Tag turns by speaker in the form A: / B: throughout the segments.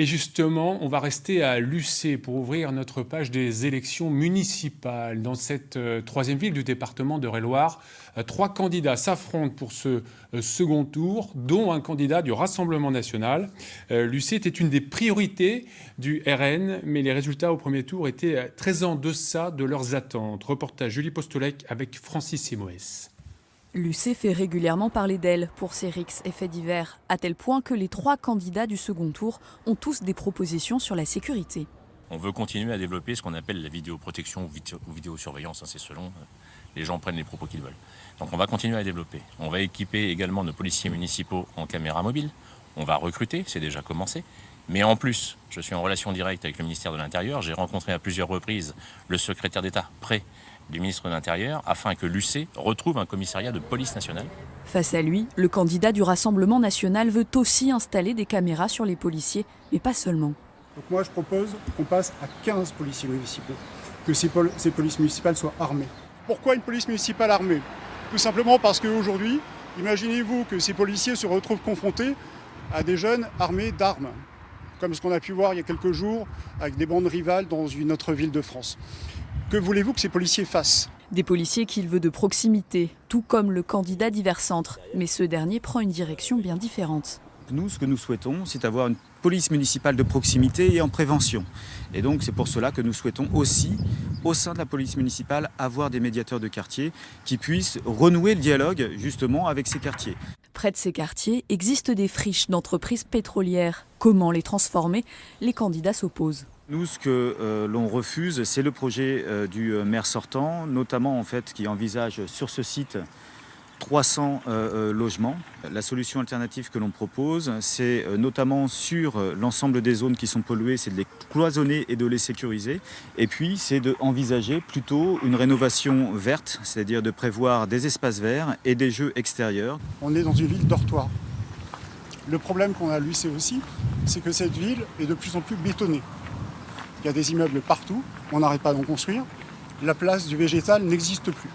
A: Et justement, on va rester à Lucé pour ouvrir notre page des élections municipales. Dans cette troisième ville du département d'Eure-et-Loir, 3 candidats s'affrontent pour ce second tour, dont un candidat du Rassemblement national. Lucé était une des priorités du RN, mais les résultats au premier tour étaient très en deçà de leurs attentes. Reportage Julie Postolek avec Francis Simoes.
B: Lucé fait régulièrement parler d'elle pour ses rixes et faits divers, à tel point que les 3 candidats du second tour ont tous des propositions sur la sécurité.
C: On veut continuer à développer ce qu'on appelle la vidéoprotection ou vidéosurveillance, c'est selon, les gens prennent les propos qu'ils veulent. Donc on va continuer à développer. On va équiper également nos policiers municipaux en caméras mobiles. On va recruter, c'est déjà commencé. Mais en plus, je suis en relation directe avec le ministère de l'Intérieur. J'ai rencontré à plusieurs reprises le secrétaire d'État près du ministre de l'Intérieur afin que Lucé retrouve un commissariat de police nationale.
B: Face à lui, le candidat du Rassemblement national veut aussi installer des caméras sur les policiers, mais pas seulement.
D: Donc moi je propose qu'on passe à 15 policiers municipaux, que ces polices municipales soient armées. Pourquoi une police municipale armée? Tout simplement parce qu'aujourd'hui, imaginez-vous que ces policiers se retrouvent confrontés à des jeunes armés d'armes, comme ce qu'on a pu voir il y a quelques jours avec des bandes rivales dans une autre ville de France. Que voulez-vous que ces policiers fassent?
B: Des policiers qu'il veut de proximité, tout comme le candidat d'Hiver Centre. Mais ce dernier prend une direction bien différente.
E: Nous, ce que nous souhaitons, c'est avoir une police municipale de proximité et en prévention. Et donc c'est pour cela que nous souhaitons aussi, au sein de la police municipale, avoir des médiateurs de quartier qui puissent renouer le dialogue justement avec ces quartiers.
B: Près de ces quartiers existent des friches d'entreprises pétrolières. Comment les transformer? Les candidats s'opposent.
E: Nous, ce que l'on refuse, c'est le projet du maire sortant, notamment en fait, qui envisage sur ce site 300 logements. La solution alternative que l'on propose, c'est notamment sur l'ensemble des zones qui sont polluées, c'est de les cloisonner et de les sécuriser. Et puis, c'est d'envisager plutôt une rénovation verte, c'est-à-dire de prévoir des espaces verts et des jeux extérieurs.
D: On est dans une ville dortoir. Le problème qu'on a à Lucé aussi, c'est que cette ville est de plus en plus bétonnée. Il y a des immeubles partout, on n'arrête pas d'en construire. La place du végétal n'existe plus.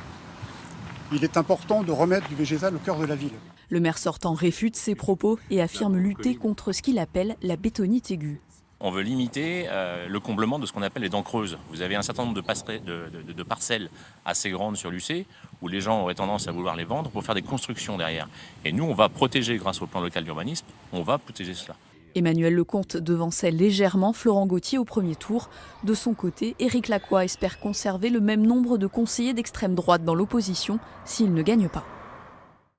D: Il est important de remettre du végétal au cœur de la ville.
B: Le maire sortant réfute ces propos et affirme lutter contre ce qu'il appelle la bétonite aiguë.
C: On veut limiter le comblement de ce qu'on appelle les dents creuses. Vous avez un certain nombre de parcelles assez grandes sur Lucé où les gens auraient tendance à vouloir les vendre pour faire des constructions derrière. Et nous, on va protéger, grâce au plan local d'urbanisme, on va protéger cela.
B: Emmanuel Lecomte devançait légèrement Florent Gauthier au premier tour. De son côté, Éric Lacroix espère conserver le même nombre de conseillers d'extrême droite dans l'opposition s'il ne gagne pas.